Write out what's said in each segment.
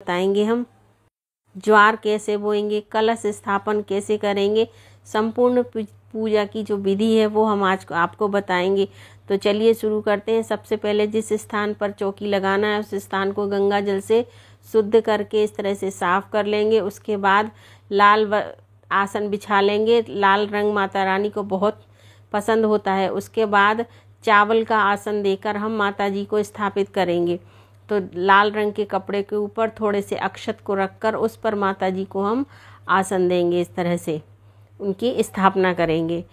बताएंगे हम। ज्वार कैसे बोएंगे, कलश स्थापन कैसे करेंगे, संपूर्ण पूजा की जो विधि है वो हम आज आपको बताएंगे। तो चलिए शुरू करते हैं। सबसे पहले जिस स्थान पर चौकी लगाना है उस स्थान को गंगा जल से शुद्ध करके इस तरह से साफ कर लेंगे। उसके बाद लाल आसन बिछा लेंगे। लाल रंग माता रानी को बहुत पसंद होता है। उसके बाद चावल का आसन देकर हम माता जी को स्थापित करेंगे। तो लाल रंग के कपड़े के ऊपर थोड़े से अक्षत को रखकर उस पर माता जी को हम आसन देंगे। इस तरह से उनकी स्थापना करेंगे।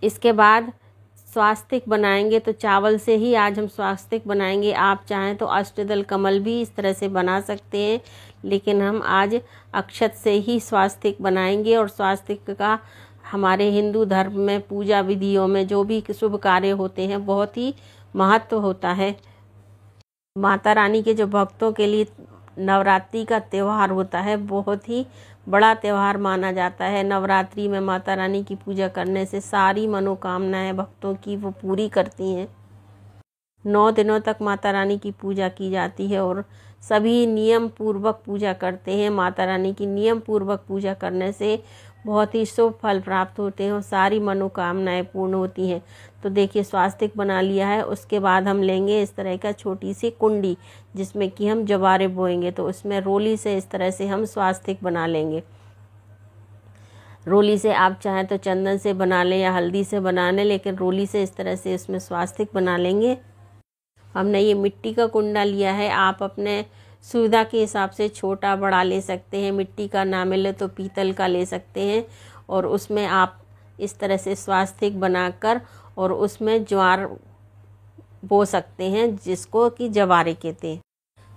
इसके बाद स्वास्तिक बनाएंगे। तो चावल से ही आज हम स्वास्तिक बनाएंगे। आप चाहें तो अष्टदल कमल भी इस तरह से बना सकते हैं, लेकिन हम आज अक्षत से ही स्वास्तिक बनाएंगे। और स्वास्तिक का हमारे हिंदू धर्म में पूजा विधियों में जो भी शुभ कार्य होते हैं बहुत ही महत्व होता है। माता रानी के जो भक्तों के लिए नवरात्रि का त्यौहार होता है बहुत ही बड़ा त्यौहार माना जाता है। नवरात्रि में माता रानी की पूजा करने से सारी मनोकामनाएं भक्तों की वो पूरी करती हैं। 9 दिनों तक माता रानी की पूजा की जाती है और सभी नियम पूर्वक पूजा करते हैं। माता रानी की नियम पूर्वक पूजा करने से बहुत ही शुभ फल प्राप्त होते हैं और सारी मनोकामनाएं पूर्ण होती हैं। तो देखिए स्वास्तिक बना लिया है। उसके बाद हम लेंगे इस तरह का छोटी सी कुंडी जिसमें कि हम जवारे बोएंगे। तो उसमें रोली से इस तरह से हम स्वास्तिक बना लेंगे। रोली से आप चाहें तो चंदन से बना लें या हल्दी से बना लें, लेकिन रोली से इस तरह से इसमें स्वास्तिक बना लेंगे। हमने ये मिट्टी का कुंडा लिया है। आप अपने सुविधा के हिसाब से छोटा बड़ा ले सकते हैं। मिट्टी का ना मिले तो पीतल का ले सकते हैं। और उसमें आप इस तरह से स्वास्तिक बनाकर और उसमें ज्वार बो सकते हैं जिसको कि जवारे कहते हैं।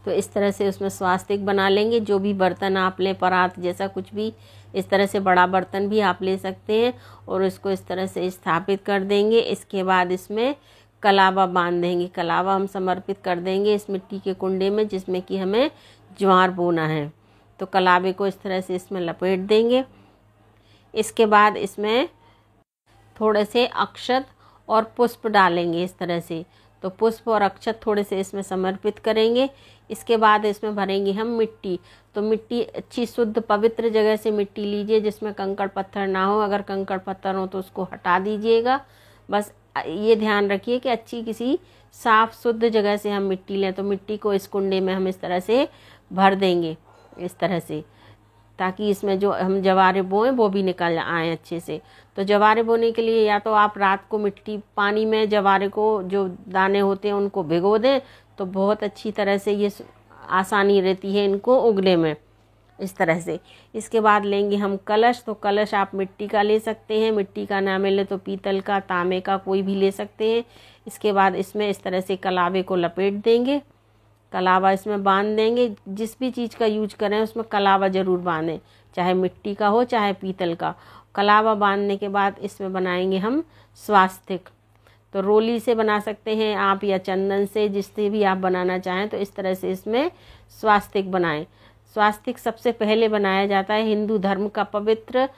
तो इस तरह से उसमें स्वास्तिक बना लेंगे। जो भी बर्तन आप लें, परात जैसा कुछ भी, इस तरह से बड़ा बर्तन भी आप ले सकते हैं और इसको इस तरह से स्थापित कर देंगे। इसके बाद इसमें कलावा बांध देंगे। कलावा हम समर्पित कर देंगे इस मिट्टी के कुंडे में जिसमें कि हमें ज्वार बोना है। तो कलावे को इस तरह से इसमें लपेट देंगे। इसके बाद इसमें थोड़े से अक्षत और पुष्प डालेंगे इस तरह से। तो पुष्प और अक्षत थोड़े से इसमें समर्पित करेंगे। इसके बाद इसमें भरेंगे हम मिट्टी। तो मिट्टी अच्छी शुद्ध पवित्र जगह से मिट्टी लीजिए जिसमें कंकड़ पत्थर ना हो। अगर कंकड़ पत्थर हो तो उसको हटा दीजिएगा। बस ये ध्यान रखिए कि अच्छी किसी साफ शुद्ध जगह से हम मिट्टी लें। तो मिट्टी को इस कुंडे में हम इस तरह से भर देंगे इस तरह से, ताकि इसमें जो हम जवारे बोएं वो भी निकल आए अच्छे से। तो जवारे बोने के लिए या तो आप रात को मिट्टी पानी में जवारे को जो दाने होते हैं उनको भिगो दें तो बहुत अच्छी तरह से ये आसानी रहती है इनको उगने में इस तरह से। इसके बाद लेंगे हम कलश। तो कलश आप मिट्टी का ले सकते हैं, मिट्टी का ना मिले तो पीतल का, तांबे का कोई भी ले सकते हैं। इसके बाद इसमें इस तरह से कलावे को लपेट देंगे। कलावा इसमें बांध देंगे। जिस भी चीज़ का यूज करें उसमें कलावा ज़रूर बांधें, चाहे मिट्टी का हो चाहे पीतल का। कलावा बांधने के बाद इसमें बनाएंगे हम स्वास्तिक। तो रोली से बना सकते हैं आप या चंदन से, जिससे भी आप बनाना चाहें। तो इस तरह से इसमें स्वास्तिक बनाएं। स्वास्तिक सबसे पहले बनाया जाता है। हिंदू धर्म का पवित्र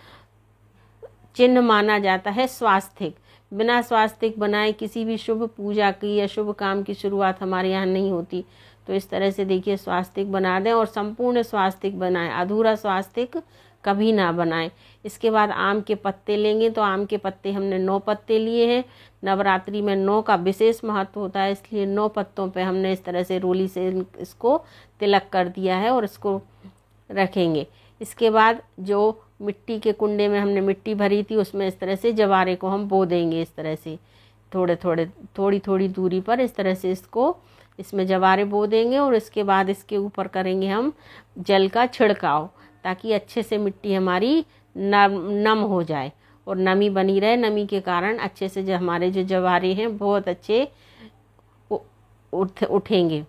चिन्ह माना जाता है स्वास्तिक। बिना स्वास्तिक बनाए किसी भी शुभ पूजा की या शुभ काम की शुरुआत हमारे यहाँ नहीं होती। तो इस तरह से देखिए स्वास्तिक बना दें और संपूर्ण स्वास्तिक बनाएं, अधूरा स्वास्तिक कभी ना बनाएं। इसके बाद आम के पत्ते लेंगे। तो आम के पत्ते हमने 9 पत्ते लिए हैं। नवरात्रि में 9 का विशेष महत्व होता है, इसलिए 9 पत्तों पे हमने इस तरह से रोली से इसको तिलक कर दिया है और इसको रखेंगे। इसके बाद जो मिट्टी के कुंडे में हमने मिट्टी भरी थी उसमें इस तरह से जवारे को हम बो देंगे इस तरह से, थोड़ी थोड़ी दूरी पर इस तरह से इसको इसमें जवारे बो देंगे। और इसके बाद इसके ऊपर करेंगे हम जल का छिड़काव, ताकि अच्छे से मिट्टी हमारी नम हो जाए और नमी बनी रहे। नमी के कारण अच्छे से जो हमारे जो जवारे हैं बहुत अच्छे उठेंगे।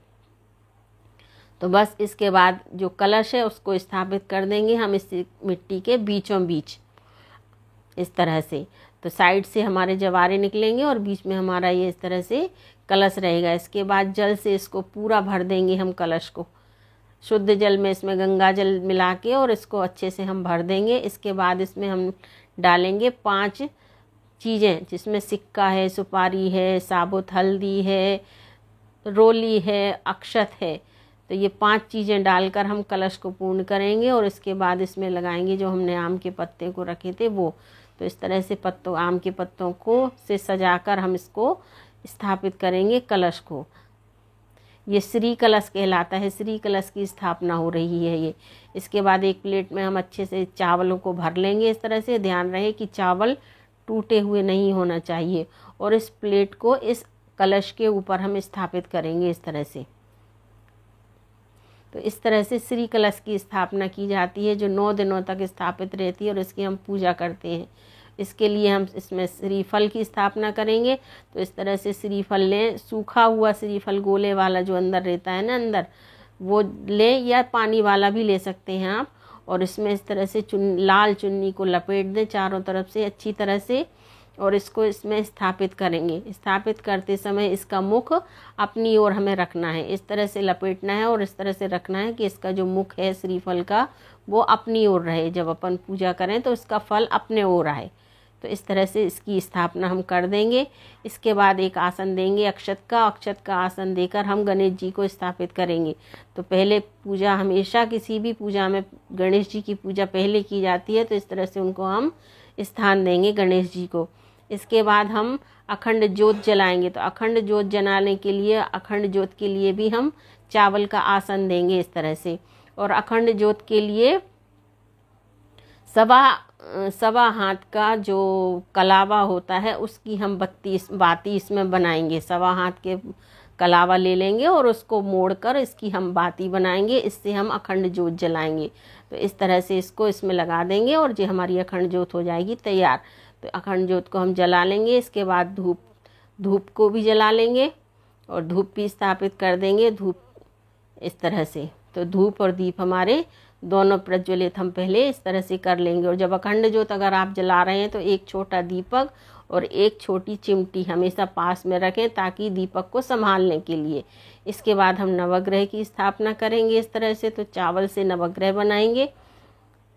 तो बस इसके बाद जो कलश है उसको स्थापित कर देंगे हम इस मिट्टी के बीचों बीच इस तरह से। तो साइड से हमारे जवारे निकलेंगे और बीच में हमारा ये इस तरह से कलश रहेगा। इसके बाद जल से इसको पूरा भर देंगे हम कलश को, शुद्ध जल में इसमें गंगा जल मिला के और इसको अच्छे से हम भर देंगे। इसके बाद इसमें हम डालेंगे 5 चीज़ें, जिसमें सिक्का है, सुपारी है, साबुत हल्दी है, रोली है, अक्षत है, तो ये 5 चीज़ें डालकर हम कलश को पूर्ण करेंगे और इसके बाद इसमें लगाएंगे जो हमने आम के पत्ते को रखे थे वो। तो इस तरह से आम के पत्तों को से सजाकर हम इसको स्थापित करेंगे कलश को। ये श्री कलश कहलाता है, श्री कलश की स्थापना हो रही है ये। इसके बाद एक प्लेट में हम अच्छे से चावलों को भर लेंगे। इस तरह से ध्यान रहे कि चावल टूटे हुए नहीं होना चाहिए, और इस प्लेट को इस कलश के ऊपर हम स्थापित करेंगे इस तरह से। तो इस तरह से श्री कलश की स्थापना की जाती है, जो 9 दिनों तक स्थापित रहती है और इसकी हम पूजा करते हैं। इसके लिए हम इसमें श्रीफल की स्थापना करेंगे। तो इस तरह से श्रीफल लें, सूखा हुआ श्रीफल गोले वाला जो अंदर रहता है ना अंदर, वो लें, या पानी वाला भी ले सकते हैं आप। और इसमें इस तरह से लाल चुन्नी को लपेट दें चारों तरफ से अच्छी तरह से, और इसको इसमें स्थापित करेंगे। स्थापित करते समय इसका मुख अपनी ओर हमें रखना है, इस तरह से लपेटना है और इस तरह से रखना है कि इसका जो मुख है श्रीफल का वो अपनी ओर रहे। जब अपन पूजा करें तो इसका फल अपने ओर आए। तो इस तरह से इसकी स्थापना हम कर देंगे। इसके बाद एक आसन देंगे अक्षत का आसन देकर हम गणेश जी को स्थापित करेंगे। तो पहले पूजा, हमेशा किसी भी पूजा में गणेश जी की पूजा पहले की जाती है, तो इस तरह से उनको हम स्थान देंगे गणेश जी को। इसके बाद हम अखंड ज्योत जलाएंगे। तो अखंड ज्योत जलाने के लिए, अखंड ज्योत के लिए भी हम चावल का आसन देंगे इस तरह से। और अखंड ज्योत के लिए सवा हाथ का जो कलावा होता है उसकी हम बाती इसमें बनाएंगे। सवा हाथ के कलावा ले लेंगे और उसको मोड़कर इसकी हम बाती बनाएंगे, इससे हम अखंड ज्योत जलाएंगे। तो इस तरह से इसको इसमें लगा देंगे और जो हमारी अखंड ज्योत हो जाएगी तैयार। तो अखंड ज्योत को हम जला लेंगे। इसके बाद धूप को भी जला लेंगे और धूप भी स्थापित कर देंगे, धूप इस तरह से। तो धूप और दीप हमारे दोनों प्रज्वलित हम पहले इस तरह से कर लेंगे। और जब अखंड ज्योत अगर आप जला रहे हैं तो एक छोटा दीपक और एक छोटी चिमटी हमेशा पास में रखें ताकि दीपक को संभालने के लिए। इसके बाद हम नवग्रह की स्थापना करेंगे इस तरह से। तो चावल से नवग्रह बनाएंगे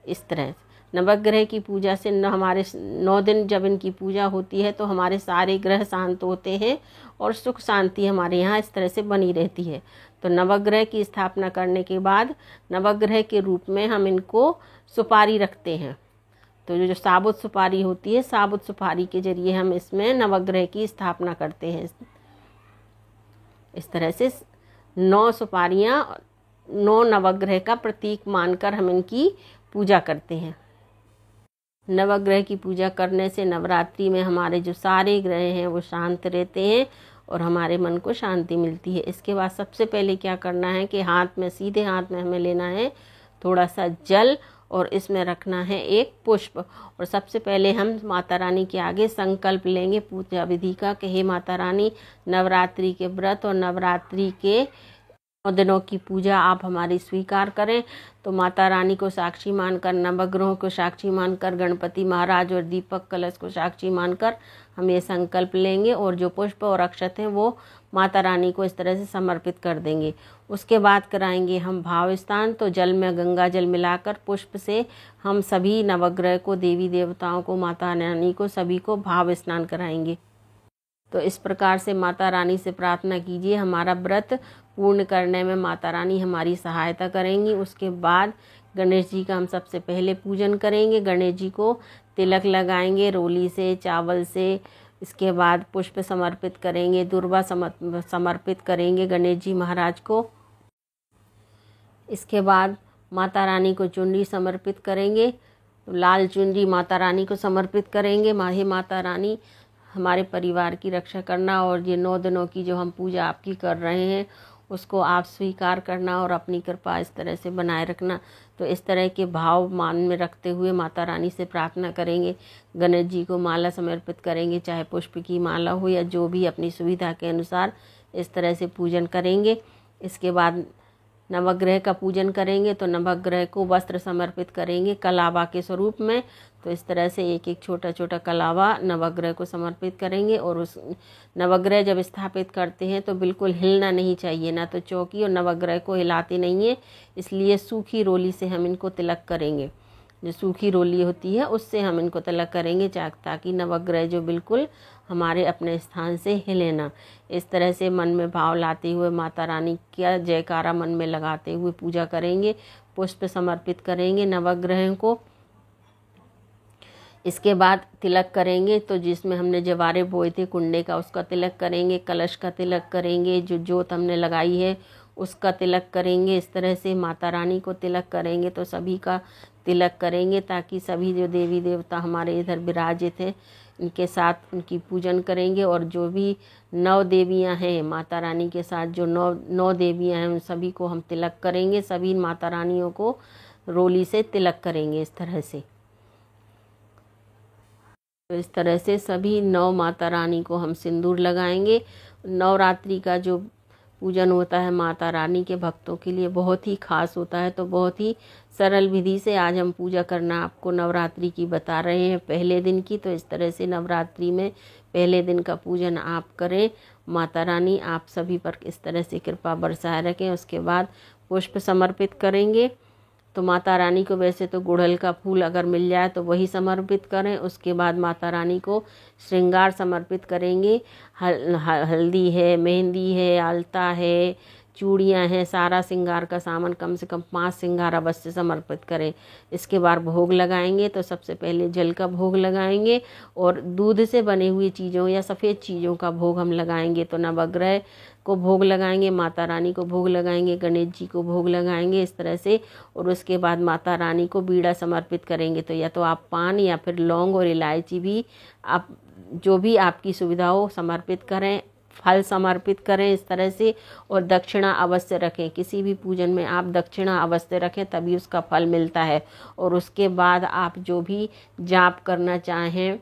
इस तरह। नवग्रह की पूजा से हमारे 9 दिन जब इनकी पूजा होती है तो हमारे सारे ग्रह शांत होते हैं और सुख शांति हमारे यहाँ इस तरह से बनी रहती है। तो नवग्रह की स्थापना करने के बाद नवग्रह के रूप में हम इनको सुपारी रखते हैं। तो जो साबुत सुपारी होती है, साबुत सुपारी के जरिए हम इसमें नवग्रह की स्थापना करते हैं। इस तरह से 9 सुपारियाँ 9 नवग्रह का प्रतीक मानकर हम इनकी पूजा करते हैं। नवग्रह की पूजा करने से नवरात्रि में हमारे जो सारे ग्रह हैं वो शांत रहते हैं और हमारे मन को शांति मिलती है। इसके बाद सबसे पहले क्या करना है कि सीधे हाथ में हमें लेना है थोड़ा सा जल और इसमें रखना है एक पुष्प। और सबसे पहले हम माता रानी के आगे संकल्प लेंगे पूजा विधि का कि हे माता रानी, नवरात्रि के व्रत और नवरात्रि के 9 दिनों की पूजा आप हमारी स्वीकार करें। तो माता रानी को साक्षी मानकर, नवग्रहों को साक्षी मानकर, गणपति महाराज और दीपक कलश को साक्षी मानकर हम ये संकल्प लेंगे और जो पुष्प और अक्षत हैं वो माता रानी को इस तरह से समर्पित कर देंगे। उसके बाद कराएंगे हम भाव स्नान। तो जल में गंगा जल मिलाकर पुष्प से हम सभी नवग्रह को, देवी देवताओं को, माता रानी को, सभी को भाव स्नान कराएंगे। तो इस प्रकार से माता रानी से प्रार्थना कीजिए, हमारा व्रत पूर्ण करने में माता रानी हमारी सहायता करेंगी। उसके बाद गणेश जी का हम सबसे पहले पूजन करेंगे। गणेश जी को तिलक लगाएंगे रोली से, चावल से। इसके बाद पुष्प समर्पित करेंगे, दुर्वा समर्पित करेंगे गणेश जी महाराज को। इसके बाद माता रानी को चुनरी समर्पित करेंगे, लाल चुनरी माता रानी को समर्पित करेंगे। हे माता रानी, हमारे परिवार की रक्षा करना और ये 9 दिनों की जो हम पूजा आपकी कर रहे हैं उसको आप स्वीकार करना और अपनी कृपा इस तरह से बनाए रखना। तो इस तरह के भाव मान में रखते हुए माता रानी से प्रार्थना करेंगे। गणेश जी को माला समर्पित करेंगे, चाहे पुष्प की माला हो या जो भी अपनी सुविधा के अनुसार इस तरह से पूजन करेंगे। इसके बाद नवग्रह का पूजन करेंगे। तो नवग्रह को वस्त्र समर्पित करेंगे कलावा के स्वरूप में। तो इस तरह से एक एक छोटा छोटा कलावा नवग्रह को समर्पित करेंगे। और उस नवग्रह जब स्थापित करते हैं तो बिल्कुल हिलना नहीं चाहिए, ना तो चौकी और नवग्रह को हिलाते नहीं है, इसलिए सूखी रोली से हम इनको तिलक करेंगे। जो सूखी रोली होती है उससे हम इनको तिलक करेंगे ताकि नवग्रह जो बिल्कुल हमारे अपने स्थान से हिले ना। इस तरह से मन में भाव लाते हुए माता रानी का जयकारा मन में लगाते हुए पूजा करेंगे, पुष्प समर्पित करेंगे नवग्रह को। इसके बाद तिलक करेंगे, तो जिसमें हमने जवारे बोए थे कुंडे का उसका तिलक करेंगे, कलश का तिलक करेंगे, जो जोत हमने लगाई है उसका तिलक करेंगे। इस तरह से माता रानी को तिलक करेंगे तो सभी का तिलक करेंगे, ताकि सभी जो देवी देवता हमारे इधर विराजित हैं इनके साथ उनकी पूजन करेंगे। और जो भी 9 देवियां हैं माता रानी के साथ, जो 9 देवियां हैं उन सभी को हम तिलक करेंगे। सभी माता रानियों को रोली से तिलक करेंगे इस तरह से। तो इस तरह से सभी 9 माता रानी को हम सिंदूर लगाएंगे। नवरात्रि का जो पूजन होता है माता रानी के भक्तों के लिए बहुत ही खास होता है, तो बहुत ही सरल विधि से आज हम पूजा करना आपको नवरात्रि की बता रहे हैं, पहले दिन की। तो इस तरह से नवरात्रि में पहले दिन का पूजन आप करें। माता रानी आप सभी पर इस तरह से कृपा बरसाए रखें। उसके बाद पुष्प समर्पित करेंगे। तो माता रानी को वैसे तो गुड़हल का फूल अगर मिल जाए तो वही समर्पित करें। उसके बाद माता रानी को श्रृंगार समर्पित करेंगे। हल्दी है, मेहंदी है, आलता है, चूड़ियाँ हैं, सारा श्रृंगार का सामान कम से कम 5 श्रृंगार अवश्य समर्पित करें। इसके बाद भोग लगाएंगे। तो सबसे पहले जल का भोग लगाएंगे और दूध से बने हुए चीज़ों या सफ़ेद चीज़ों का भोग हम लगाएंगे। तो नवग्रह को भोग लगाएंगे, माता रानी को भोग लगाएंगे, गणेश जी को भोग लगाएंगे इस तरह से। और उसके बाद माता रानी को बीड़ा समर्पित करेंगे। तो या तो आप पान या फिर लौंग और इलायची भी आप जो भी आपकी सुविधा हो समर्पित करें। फल समर्पित करें इस तरह से। और दक्षिणा अवश्य रखें, किसी भी पूजन में आप दक्षिणा अवश्य रखें तभी उसका फल मिलता है। और उसके बाद आप जो भी जाप करना चाहें,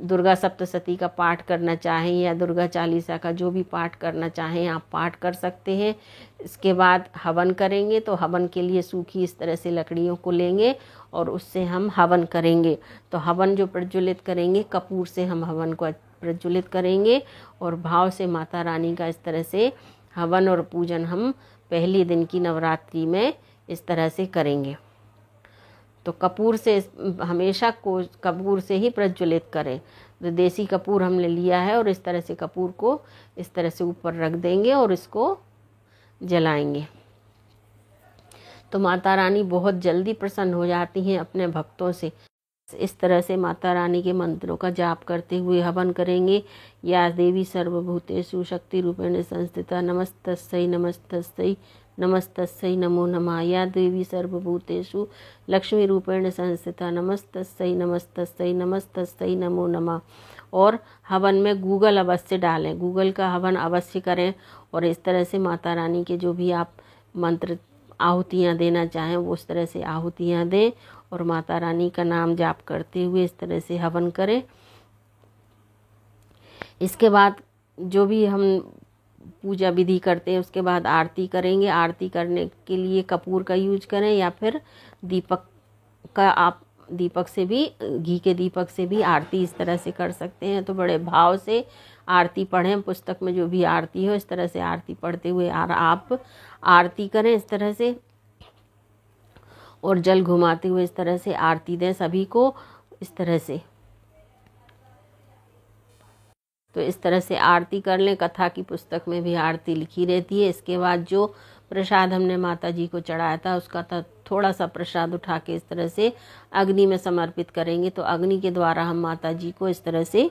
दुर्गा सप्तशती का पाठ करना चाहें या दुर्गा चालीसा का जो भी पाठ करना चाहें आप पाठ कर सकते हैं। इसके बाद हवन करेंगे। तो हवन के लिए सूखी इस तरह से लकड़ियों को लेंगे और उससे हम हवन करेंगे। तो हवन जो प्रज्वलित करेंगे, कपूर से हम हवन को प्रज्वलित करेंगे और भाव से माता रानी का इस तरह से हवन और पूजन हम पहले दिन की नवरात्रि में इस तरह से करेंगे। तो कपूर से हमेशा को कपूर से ही प्रज्वलित करें। तो देसी कपूर हमने लिया है और इस तरह से कपूर को इस तरह से ऊपर रख देंगे और इसको जलाएंगे। तो माता रानी बहुत जल्दी प्रसन्न हो जाती हैं अपने भक्तों से। इस तरह से माता रानी के मंत्रों का जाप करते हुए हवन करेंगे। या देवी सर्वभूतेषु शक्ति रूपेण संस्थिता नमस्तस्यै नमस्तस्यै नमस्तस्यै नमो नमः। या देवी सर्वभूतेषु लक्ष्मी रूपेण संस्थिता नमस्तस्यै नमस्तस्यै नमस्तस्यै नमो नमः। और हवन में गूगल अवश्य डालें, गूगल का हवन अवश्य करें। और इस तरह से माता रानी के जो भी आप मंत्र आहुतियाँ देना चाहें वो उस तरह से आहुतियाँ दें और माता रानी का नाम जाप करते हुए इस तरह से हवन करें। इसके बाद जो भी हम पूजा विधि करते हैं उसके बाद आरती करेंगे। आरती करने के लिए कपूर का यूज करें या फिर दीपक का, आप दीपक से भी, घी के दीपक से भी आरती इस तरह से कर सकते हैं। तो बड़े भाव से आरती पढ़ें, पुस्तक में जो भी आरती हो इस तरह से आरती पढ़ते हुए आप आरती करें इस तरह से। और जल घुमाते हुए इस तरह से आरती दें सभी को इस तरह से। तो इस तरह से आरती कर लें। कथा की पुस्तक में भी आरती लिखी रहती है। इसके बाद जो प्रसाद हमने माता जी को चढ़ाया था उसका थोड़ा सा प्रसाद उठा के इस तरह से अग्नि में समर्पित करेंगे। तो अग्नि के द्वारा हम माता जी को इस तरह से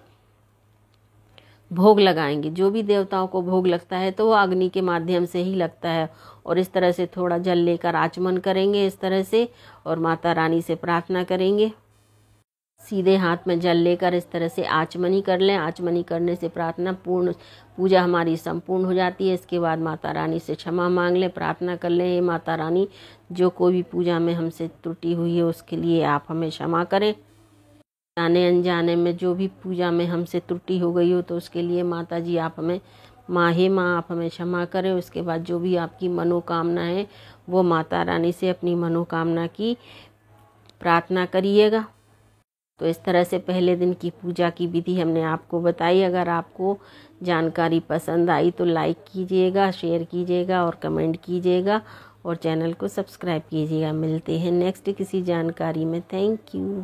भोग लगाएंगे। जो भी देवताओं को भोग लगता है तो वो अग्नि के माध्यम से ही लगता है। और इस तरह से थोड़ा जल लेकर आचमन करेंगे इस तरह से और माता रानी से प्रार्थना करेंगे। सीधे हाथ में जल लेकर इस तरह से आचमनी कर लें। आचमनी करने से प्रार्थना पूर्ण, पूजा हमारी संपूर्ण हो जाती है। इसके बाद माता रानी से क्षमा मांग लें, प्रार्थना कर लें, हे माता रानी जो कोई भी पूजा में हमसे त्रुटि हुई है उसके लिए आप हमें क्षमा करें। जाने अनजाने में जो भी पूजा में हमसे त्रुटि हो गई हो तो उसके लिए माता जी आप हमें, माँ हे माँ आप हमें क्षमा करें। उसके बाद जो भी आपकी मनोकामना है वो माता रानी से अपनी मनोकामना की प्रार्थना करिएगा। तो इस तरह से पहले दिन की पूजा की विधि हमने आपको बताई। अगर आपको जानकारी पसंद आई तो लाइक कीजिएगा, शेयर कीजिएगा और कमेंट कीजिएगा और चैनल को सब्सक्राइब कीजिएगा। मिलते हैं नेक्स्ट किसी जानकारी में। Thank you.